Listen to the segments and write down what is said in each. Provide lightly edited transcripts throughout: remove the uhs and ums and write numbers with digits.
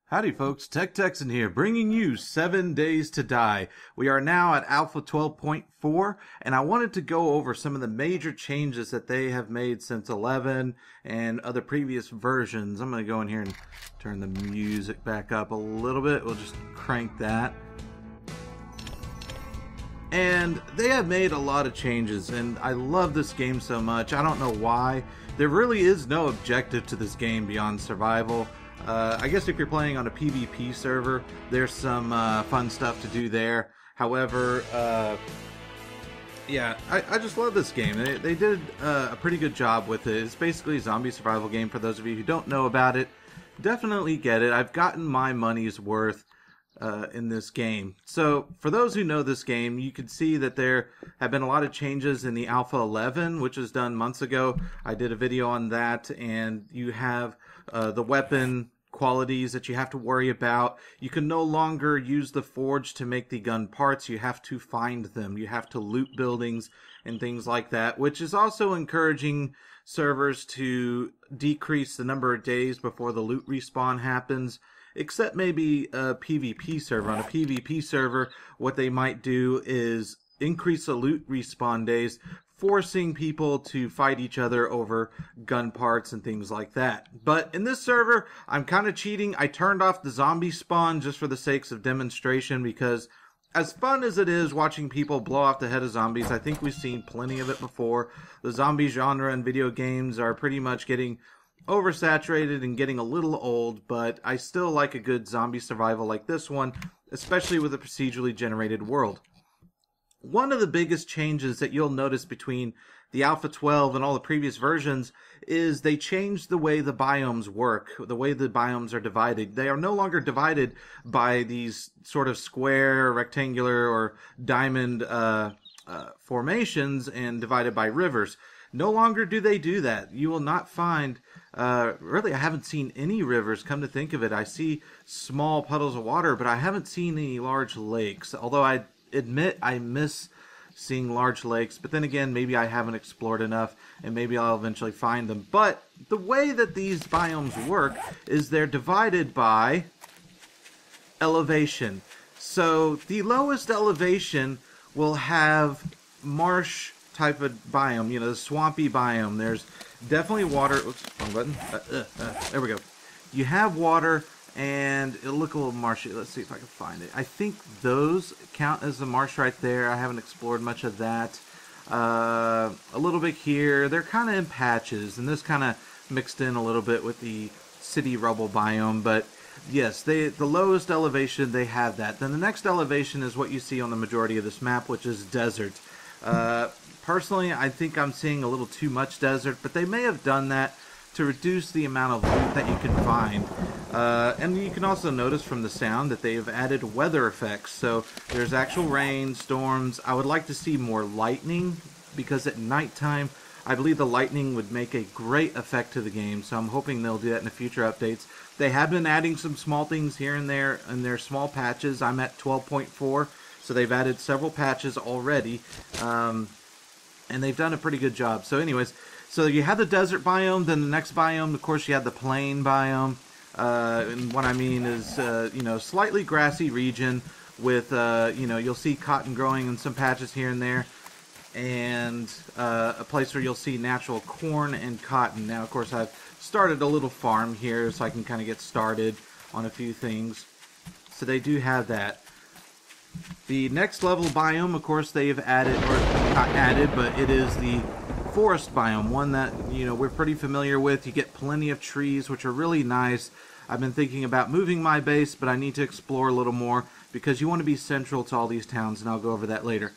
Howdy folks, TechTexN here, bringing you 7 Days to Die. We are now at Alpha 12.4, and I wanted to go over some of the major changes that they have made since 11 and other previous versions. I'm going to go in here and turn the music back up a little bit. We'll just crank that. And they have made a lot of changes, and I love this game so much. I don't know why. There really is no objective to this game beyond survival. I guess if you're playing on a PvP server, there's some fun stuff to do there. However, yeah, I just love this game. They did a pretty good job with it. It's basically a zombie survival game. For those of you who don't know about it, definitely get it. I've gotten my money's worth in this game. So for those who know this game, you can see that there have been a lot of changes in the Alpha 11, which was done months ago. I did a video on that, and you have the weapon qualities that you have to worry about. You can no longer use the forge to make the gun parts. You have to find them. You have to loot buildings and things like that, which is also encouraging servers to decrease the number of days before the loot respawn happens. Except maybe a PvP server. On a PvP server, what they might do is increase the loot respawn days, forcing people to fight each other over gun parts and things like that. But in this server, I'm kind of cheating. I turned off the zombie spawn just for the sakes of demonstration, because as fun as it is watching people blow off the head of zombies, I think we've seen plenty of it before. The zombie genre in video games are pretty much getting oversaturated and getting a little old, but I still like a good zombie survival like this one, especially with a procedurally generated world. One of the biggest changes that you'll notice between the Alpha 12 and all the previous versions is they changed the way the biomes work, the way the biomes are divided. They are no longer divided by these sort of square, rectangular, or diamond formations and divided by rivers. No longer do they do that. You will not find, really I haven't seen any rivers, come to think of it. I see small puddles of water, but I haven't seen any large lakes. Although I admit I miss seeing large lakes, but then again, maybe I haven't explored enough, and maybe I'll eventually find them. But the way that these biomes work is they're divided by elevation. So the lowest elevation will have marsh type of biome, you know, the swampy biome. There's definitely water. Oops, wrong button. There we go. You have water, and it'll look a little marshy. Let's see if I can find it. I think those count as the marsh right there. I haven't explored much of that. A little bit here. They're kind of in patches, and this kind of mixed in a little bit with the city rubble biome. But yes, the lowest elevation, they have that. Then the next elevation is what you see on the majority of this map, which is desert. Personally, I think I'm seeing a little too much desert, but they may have done that to reduce the amount of loot that you can find. And you can also notice from the sound that they have added weather effects. So there's actual rain, storms. I would like to see more lightning, because at nighttime, I believe the lightning would make a great effect to the game. So I'm hoping they'll do that in the future updates. They have been adding some small things here and there in their small patches. I'm at 12.4, so they've added several patches already. And they've done a pretty good job. So anyways, so you have the desert biome, then the next biome, of course, you have the plain biome. And what I mean is, you know, slightly grassy region with, you know, you'll see cotton growing in some patches here and there. And a place where you'll see natural corn and cotton. Now, of course, I've started a little farm here so I can kind of get started on a few things. So they do have that. The next level biome, of course, they've added, or not added, but it is the forest biome, one that, you know, we're pretty familiar with. You get plenty of trees, which are really nice. I've been thinking about moving my base, but I need to explore a little more, because you want to be central to all these towns, and I'll go over that later.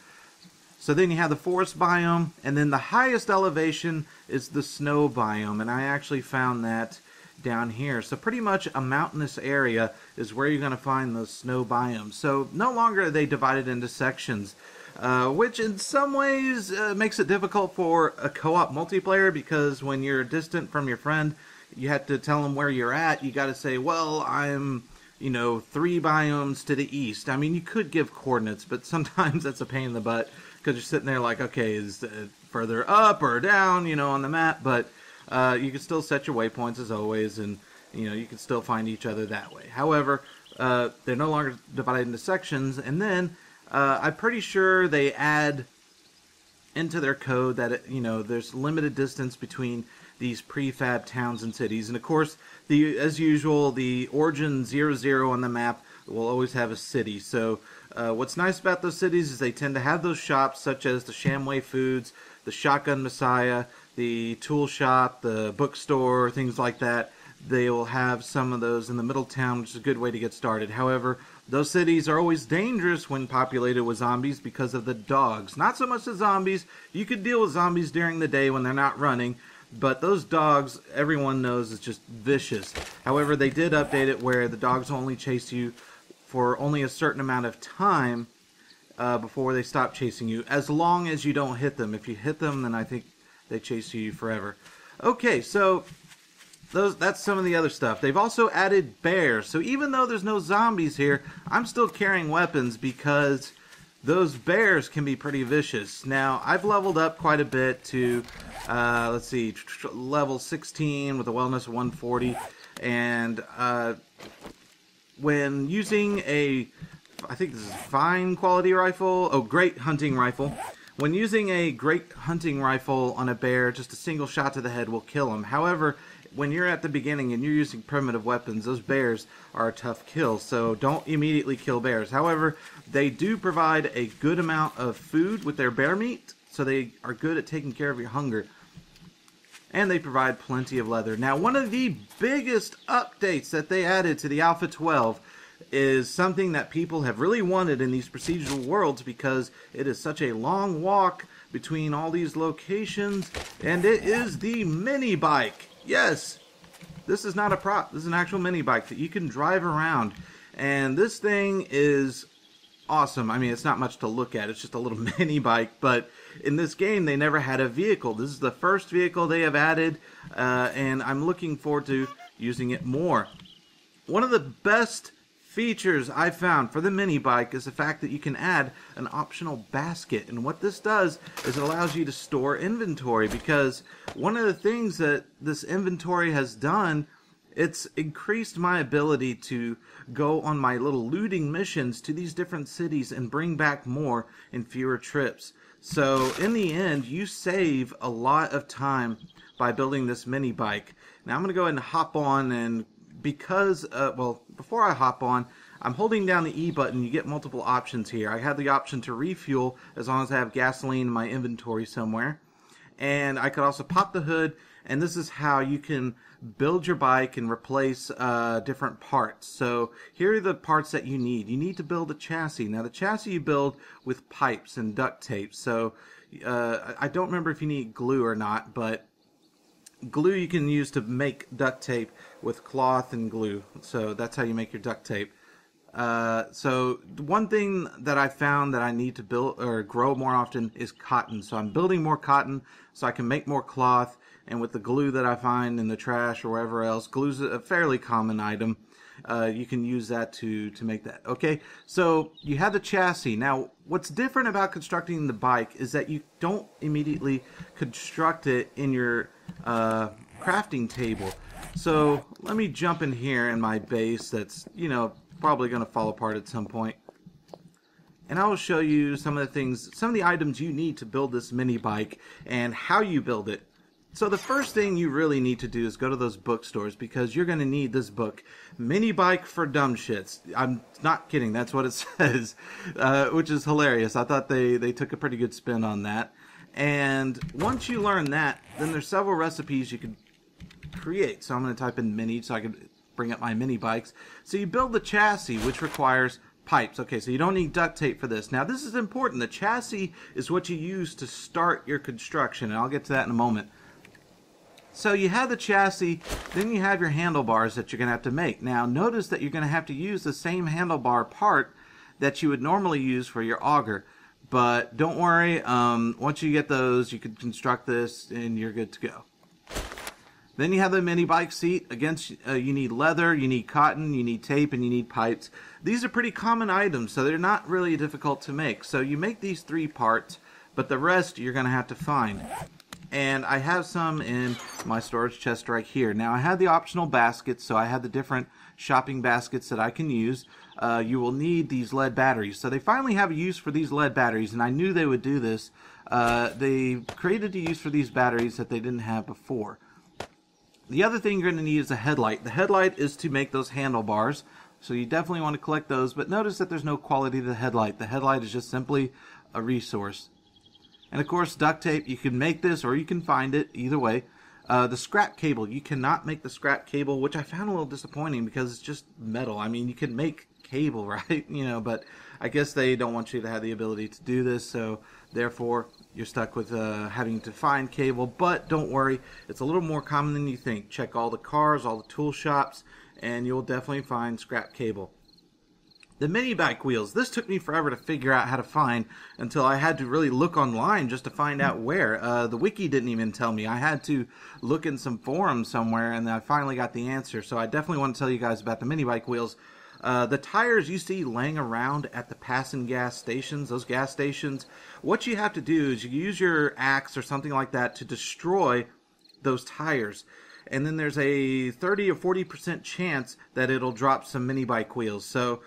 So then you have the forest biome, and then the highest elevation is the snow biome, and I actually found that down here. So pretty much a mountainous area is where you're going to find those snow biomes. So no longer are they divided into sections, which in some ways makes it difficult for a co-op multiplayer, because when you're distant from your friend, you have to tell them where you're at. You got to say, well, I'm, you know, 3 biomes to the east. I mean, you could give coordinates, but sometimes that's a pain in the butt, because you're sitting there like, okay, is it further up or down, you know, on the map? But you can still set your waypoints as always, and You know, you can still find each other that way. However, they're no longer divided into sections, and then I'm pretty sure they add into their code that you know, there's limited distance between these prefab towns and cities. And of course, as usual, the origin 00 on the map will always have a city. So what's nice about those cities is they tend to have those shops such as the Shamway Foods, the Shotgun Messiah, the tool shop, the bookstore, things like that. They will have some of those in the middle town, which is a good way to get started. However, those cities are always dangerous when populated with zombies because of the dogs. Not so much the zombies. You could deal with zombies during the day when they're not running, but those dogs, everyone knows, is just vicious. However, they did update it where the dogs only chase you for only a certain amount of time before they stop chasing you, as long as you don't hit them. If you hit them, then I think they chase you forever. Okay, so that's some of the other stuff. They've also added bears. So even though there's no zombies here, I'm still carrying weapons because those bears can be pretty vicious. Now, I've leveled up quite a bit to, let's see, level 16 with a wellness of 140. And when using I think this is fine quality rifle. Oh, great hunting rifle. When using a great hunting rifle on a bear, just a single shot to the head will kill him. However, when you're at the beginning and you're using primitive weapons, those bears are a tough kill, so don't immediately kill bears. However, they do provide a good amount of food with their bear meat, so they are good at taking care of your hunger. And they provide plenty of leather. Now, one of the biggest updates that they added to the Alpha 12 is something that people have really wanted in these procedural worlds because it is such a long walk between all these locations, and it is the mini bike. Yes, this is not a prop. This is an actual mini bike that you can drive around, and this thing is awesome. I mean, it's not much to look at. It's just a little mini bike, but in this game, they never had a vehicle. This is the first vehicle they have added, and I'm looking forward to using it more. One of the best features I found for the mini bike is the fact that you can add an optional basket, and what this does is it allows you to store inventory, because one of the things that this inventory has done, it's increased my ability to go on my little looting missions to these different cities and bring back more in fewer trips. So in the end, you save a lot of time by building this mini bike. Now I'm going to go ahead and hop on, and because, well, before I hop on, I'm holding down the E button. You get multiple options here. I have the option to refuel as long as I have gasoline in my inventory somewhere. And I could also pop the hood, and this is how you can build your bike and replace different parts. So here are the parts that you need. You need to build a chassis. Now the chassis you build with pipes and duct tape. So I don't remember if you need glue or not, but glue you can use to make duct tape with cloth and glue. So that's how you make your duct tape. So one thing that I found that I need to build or grow more often is cotton. So I'm building more cotton so I can make more cloth. And with the glue that I find in the trash or wherever else, glue's a fairly common item. You can use that to make that. Okay, so you have the chassis. Now, what's different about constructing the bike is that you don't immediately construct it in your crafting table. So let me jump in here in my base that's, you know, probably going to fall apart at some point. And I will show you some of the things, some of the items you need to build this mini bike and how you build it. So the first thing you really need to do is go to those bookstores, because you're going to need this book, Mini Bike for Dumb Shits. I'm not kidding, that's what it says, which is hilarious. I thought they took a pretty good spin on that. And once you learn that, then there's several recipes you could create. So I'm going to type in mini so I can bring up my mini bikes. So you build the chassis, which requires pipes. Okay, so you don't need duct tape for this. Now this is important. The chassis is what you use to start your construction, and I'll get to that in a moment. So you have the chassis, then you have your handlebars that you're going to have to make. Now notice that you're going to have to use the same handlebar part that you would normally use for your auger. But don't worry, once you get those, you can construct this and you're good to go. Then you have the mini bike seat. Again, you need leather, you need cotton, you need tape, and you need pipes. These are pretty common items, so they're not really difficult to make. So you make these three parts, but the rest you're going to have to find. and I have some in my storage chest right here. Now I had the optional baskets, so I had the different shopping baskets that I can use. You will need these lead batteries. So they finally have a use for these lead batteries, and I knew they would do this. They created a use for these batteries that they didn't have before. The other thing you're going to need is a headlight. The headlight is to make those handlebars, so you definitely want to collect those, but notice that there's no quality to the headlight. The headlight is just simply a resource. And of course, duct tape. You can make this or you can find it, either way. The scrap cable, you cannot make the scrap cable, which I found a little disappointing because it's just metal. I mean, you can make cable, right? You know, but I guess they don't want you to have the ability to do this, so therefore you're stuck with having to find cable. But don't worry, it's a little more common than you think. Check all the cars, all the tool shops, and you'll definitely find scrap cable. The mini bike wheels, this took me forever to figure out how to find until I had to really look online just to find out where. The wiki didn't even tell me. I had to look in some forums somewhere, and I finally got the answer. So I definitely want to tell you guys about the mini bike wheels. The tires you see laying around at the pass and gas stations, those gas stations, what you have to do is you use your axe or something like that to destroy those tires. And then there's a 30 or 40% chance that it'll drop some mini bike wheels. So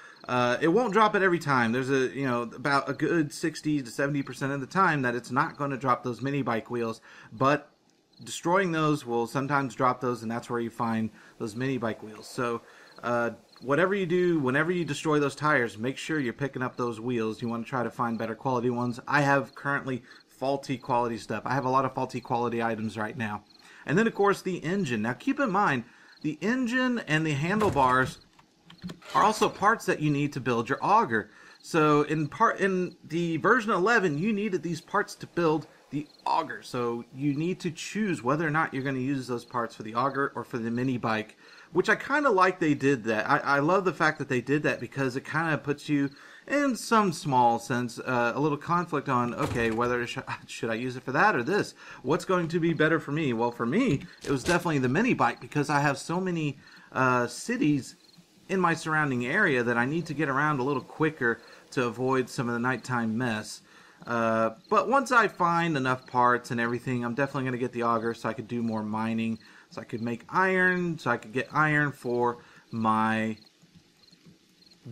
it won't drop it every time. There's about a good 60 to 70% of the time that it's not going to drop those mini bike wheels. But destroying those will sometimes drop those, and that's where you find those mini bike wheels. So whatever you do, whenever you destroy those tires, make sure you're picking up those wheels. You want to try to find better quality ones. I have currently faulty quality stuff. I have a lot of faulty quality items right now. And then, of course, the engine. Now, keep in mind, the engine and the handlebars are also parts that you need to build your auger. So, in the version 11, you needed these parts to build the auger. So, you need to choose whether or not you're going to use those parts for the auger or for the mini bike, which I kind of like they did that. I love the fact that they did that because it kind of puts you in some small sense, a little conflict on, okay, whether should I use it for that or this? What's going to be better for me? Well, for me, it was definitely the mini bike because I have so many cities in my surrounding area that I need to get around a little quicker to avoid some of the nighttime mess. But once I find enough parts and everything, I'm definitely going to get the auger so I could do more mining, so I could make iron, so I could get iron for my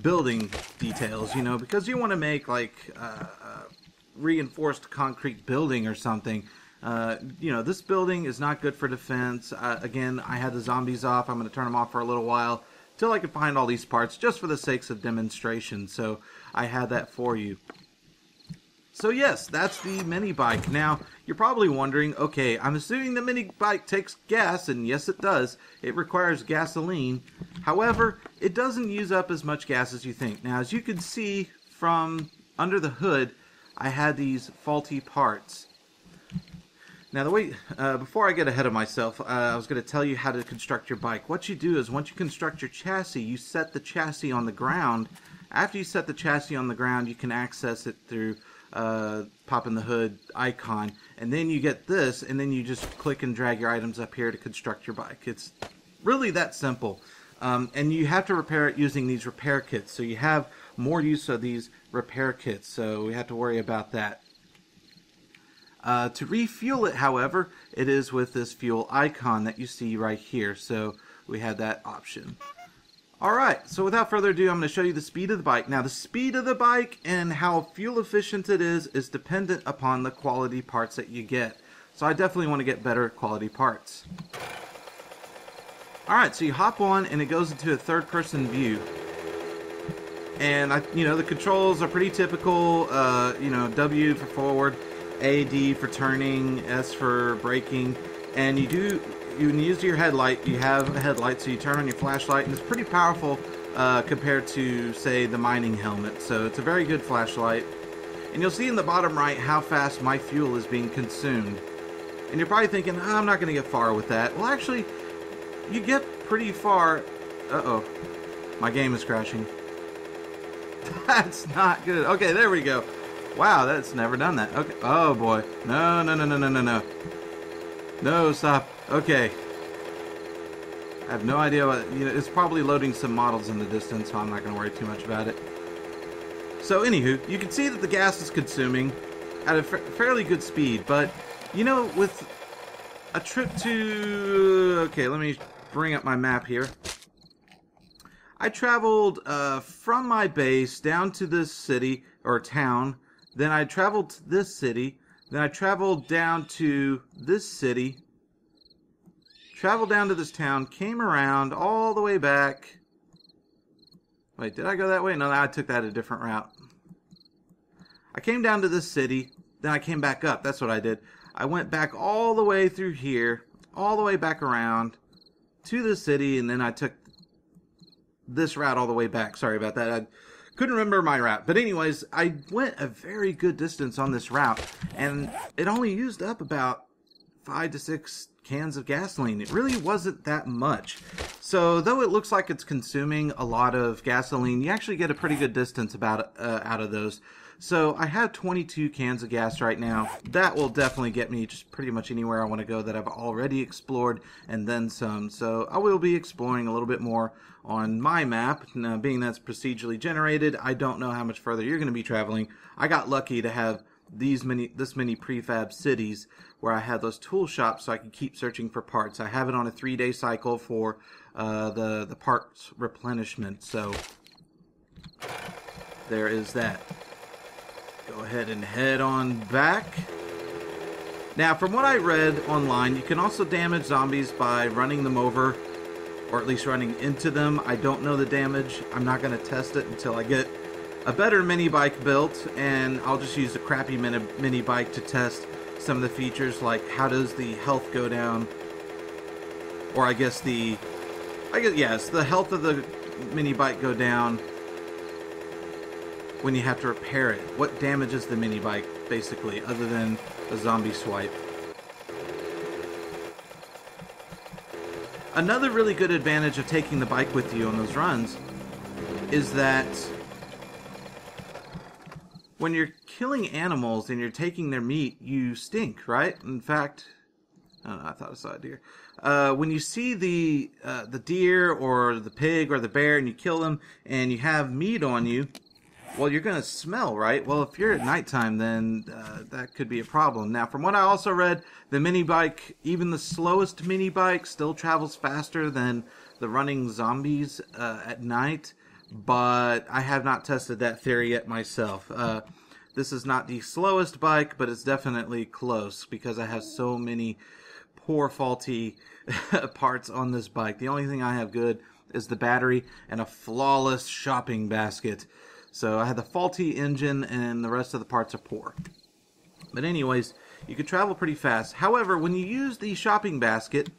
building details, you know, because you want to make like reinforced concrete building or something. You know, this building is not good for defense. Again, I had the zombies off. I'm going to turn them off for a little while till I can find all these parts just for the sakes of demonstration. So I had that for you. So yes, that's the mini bike. Now, you're probably wondering, okay, I'm assuming the mini bike takes gas, and yes it does. It requires gasoline. However, it doesn't use up as much gas as you think. Now, as you can see from under the hood, I had these faulty parts. Now, the way, before I get ahead of myself, I was going to tell you how to construct your bike. What you do is, once you construct your chassis, you set the chassis on the ground. After you set the chassis on the ground, you can access it through popping the hood icon, and then you get this, and then you just click and drag your items up here to construct your bike. It's really that simple. And you have to repair it using these repair kits, so you have more use of these repair kits, so we have to worry about that. To refuel it, however, it is with this fuel icon that you see right here, so we have that option. Alright, so without further ado, I'm going to show you the speed of the bike. Now, the speed of the bike and how fuel efficient it is dependent upon the quality parts that you get. So I definitely want to get better quality parts. Alright, so you hop on and it goes into a third-person view. And, the controls are pretty typical. W for forward, A, D for turning, S for braking. And you use your headlight. You have a headlight, so you turn on your flashlight, and it's pretty powerful compared to, say, the mining helmet. So it's a very good flashlight. And you'll see in the bottom right how fast my fuel is being consumed. And you're probably thinking, I'm not going to get far with that. Well, actually, you get pretty far. Uh-oh. My game is crashing. That's not good. Okay, there we go. Wow, that's never done that. Okay. Oh, boy. No. No, stop. Okay. I have no idea what... it's probably loading some models in the distance, so I'm not going to worry too much about it. So, anywho, you can see that the gas is consuming at a fairly good speed, but, with a trip to... Okay, let me bring up my map here. I traveled from my base down to this city, or town. Then I traveled to this city. Then I traveled down to this city. Traveled down to this town. Came around all the way back. Wait, did I go that way? No, I took that a different route. I came down to this city. Then I came back up. That's what I did. I went back all the way through here. All the way back around to the city. And then I took this route all the way back. Sorry about that. I couldn't remember my route. But anyways, I went a very good distance on this route. And it only used up about 5 to 6 cans of gasoline. It really wasn't that much. So though it looks like it's consuming a lot of gasoline, you actually get a pretty good distance out of those. So I have 22 cans of gas right now. That will definitely get me just pretty much anywhere I want to go that I've already explored and then some. So I will be exploring a little bit more on my map. Now, being that's procedurally generated, I don't know how much further you're going to be traveling. I got lucky to have this many prefab cities where I had those tool shops so I could keep searching for parts. I have it on a 3-day cycle for the parts replenishment. So there is that. Go ahead and head on back. Now, from what I read online, you can also damage zombies by running them over, or at least running into them. I don't know the damage. I'm not going to test it until I get a better mini bike built, and I'll just use a crappy mini bike to test some of the features, like how does the health go down, or yes, the health of the mini bike go down when you have to repair it. What damages the mini bike, basically, other than a zombie swipe. Another really good advantage of taking the bike with you on those runs is that when you're killing animals and you're taking their meat, you stink, right? In fact, I don't know, I thought I saw a deer. When you see the deer or the pig or the bear and you kill them and you have meat on you, well, you're going to smell, right? Well, if you're at nighttime, then that could be a problem. Now, from what I also read, the mini bike, even the slowest mini bike, still travels faster than the running zombies at night. But I have not tested that theory yet myself. This is not the slowest bike, but it's definitely close because I have so many poor, faulty parts on this bike. The only thing I have good is the battery and a flawless shopping basket. So I had the faulty engine and the rest of the parts are poor. But anyways, you could travel pretty fast. However, when you use the shopping basket,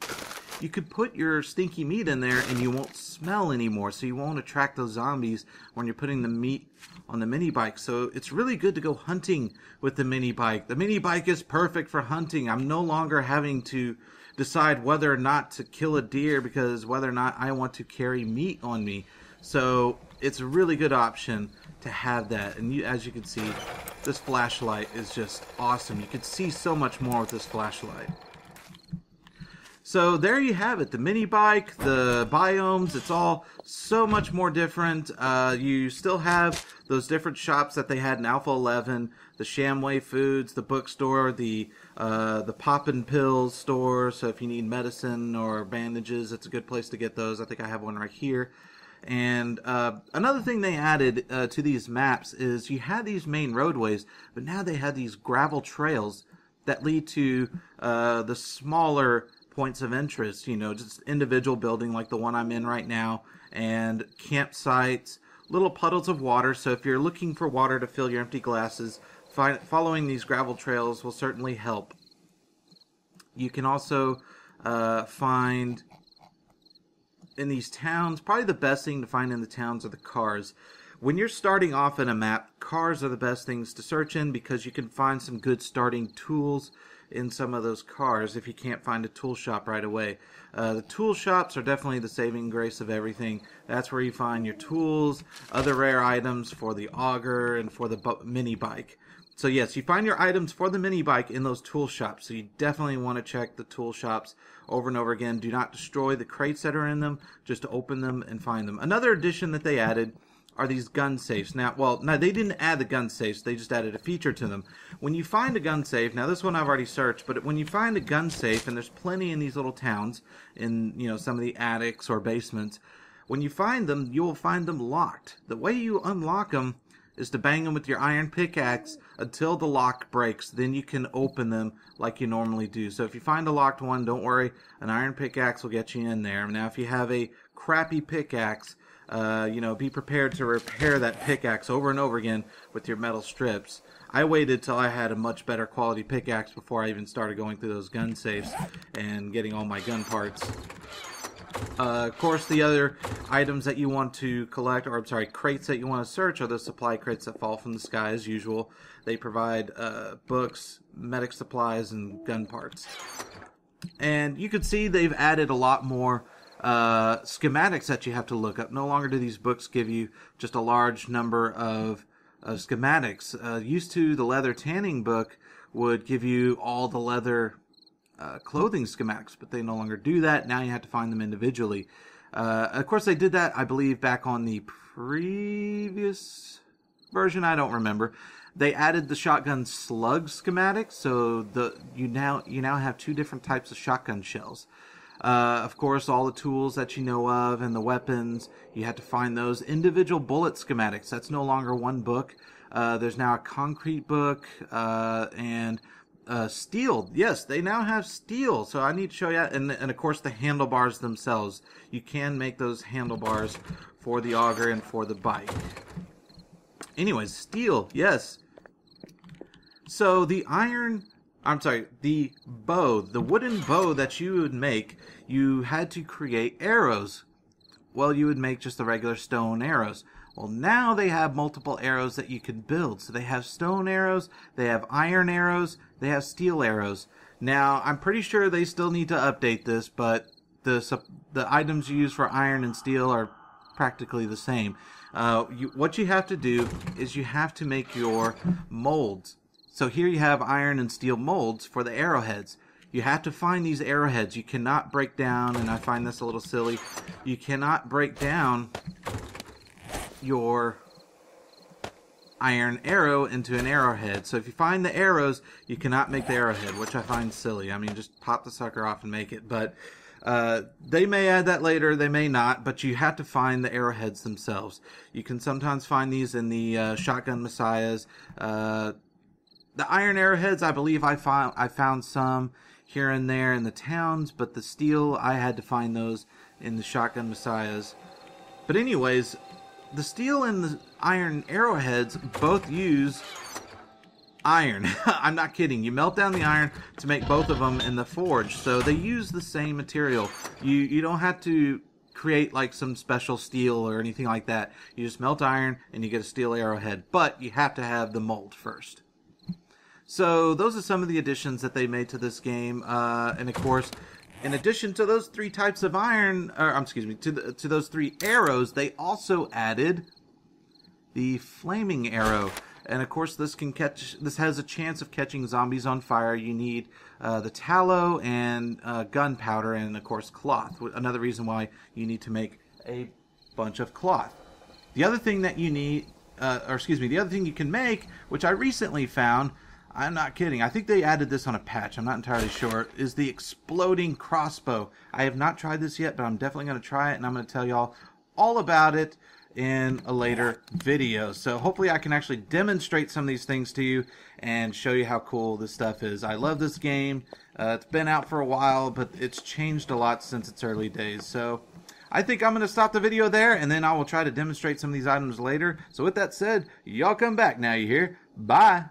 you could put your stinky meat in there and you won't smell anymore. So you won't attract those zombies when you're putting the meat on the mini bike. So it's really good to go hunting with the mini bike. The mini bike is perfect for hunting. I'm no longer having to decide whether or not to kill a deer because whether or not I want to carry meat on me. So it's a really good option to have that. And as you can see, this flashlight is just awesome. You can see so much more with this flashlight. So there you have it, the mini bike, the biomes, it's all so much more different. You still have those different shops that they had in Alpha 11, the Shamway Foods, the bookstore, the Poppin' Pills store. So if you need medicine or bandages, it's a good place to get those. I think I have one right here. And another thing they added to these maps is you had these main roadways, but now they had these gravel trails that lead to the smaller points of interest, you know, just individual building like the one I'm in right now, and campsites, little puddles of water. So if you're looking for water to fill your empty glasses, following these gravel trails will certainly help. You can also find in these towns, probably the best thing to find in the towns are the cars. When you're starting off in a map, cars are the best things to search in because you can find some good starting tools in some of those cars if you can't find a tool shop right away. The tool shops are definitely the saving grace of everything. That's where you find your tools, other rare items for the auger and for the mini bike. So yes, you find your items for the mini bike in those tool shops. So you definitely want to check the tool shops over and over again. Do not destroy the crates that are in them, just to open them and find them. Another addition that they added are these gun safes. Now, well, no, they didn't add the gun safes. They just added a feature to them. When you find a gun safe, now this one I've already searched, but when you find a gun safe, and there's plenty in these little towns, in, you know, some of the attics or basements, when you find them, you will find them locked. The way you unlock them is to bang them with your iron pickaxe until the lock breaks. Then you can open them like you normally do. So if you find a locked one, don't worry. An iron pickaxe will get you in there. Now, if you have a crappy pickaxe, you know, be prepared to repair that pickaxe over and over again with your metal strips. I waited till I had a much better quality pickaxe before I even started going through those gun safes and getting all my gun parts. Of course, the other items that you want to collect, or I'm sorry, crates that you want to search, are those supply crates that fall from the sky as usual. They provide books, medic supplies, and gun parts. And you can see they've added a lot more schematics that you have to look up. No longer do these books give you just a large number of schematics. Used to, the leather tanning book would give you all the leather clothing schematics, but they no longer do that. Now you have to find them individually. Of course, they did that, I believe, back on the previous version. I don't remember. They added the shotgun slug schematic, so you now have two different types of shotgun shells. Of course, all the tools that you know of and the weapons, you have to find those. Individual bullet schematics, that's no longer one book. There's now a concrete book, and steel. Yes, they now have steel. So I need to show you. And of course, the handlebars themselves. You can make those handlebars for the auger and for the bike. Anyways, steel. Yes. So the bow, the wooden bow that you would make, you had to create arrows. Well, you would make just the regular stone arrows. Well, now they have multiple arrows that you can build. So they have stone arrows, they have iron arrows, they have steel arrows. Now, I'm pretty sure they still need to update this, but the items you use for iron and steel are practically the same. What you have to do is you have to make your molds. So here you have iron and steel molds for the arrowheads. You have to find these arrowheads. You cannot break down, and I find this a little silly, you cannot break down your iron arrow into an arrowhead. So if you find the arrows, you cannot make the arrowhead, which I find silly. I mean, just pop the sucker off and make it. But they may add that later, they may not, but you have to find the arrowheads themselves. You can sometimes find these in the shotgun messiahs. The iron arrowheads, I believe I found some here and there in the towns, but the steel, I had to find those in the shotgun messiahs. But anyways, the steel and the iron arrowheads both use iron. I'm not kidding. You melt down the iron to make both of them in the forge. So they use the same material. You don't have to create like some special steel or anything like that. You just melt iron and you get a steel arrowhead. But you have to have the mold first. So those are some of the additions that they made to this game. And of course, in addition to those three types of iron, to those three arrows, they also added the flaming arrow. And of course, this has a chance of catching zombies on fire. You need the tallow and gunpowder, and of course, cloth. Another reason why you need to make a bunch of cloth. The other thing that you need, the other thing you can make, which I recently found, I'm not kidding, I think they added this on a patch, I'm not entirely sure, is the exploding crossbow. I have not tried this yet, but I'm definitely going to try it, and I'm going to tell y'all all about it in a later video. So hopefully I can actually demonstrate some of these things to you and show you how cool this stuff is. I love this game. It's been out for a while, but it's changed a lot since its early days. So I think I'm going to stop the video there, and then I will try to demonstrate some of these items later. So with that said, y'all come back now, you hear? Bye!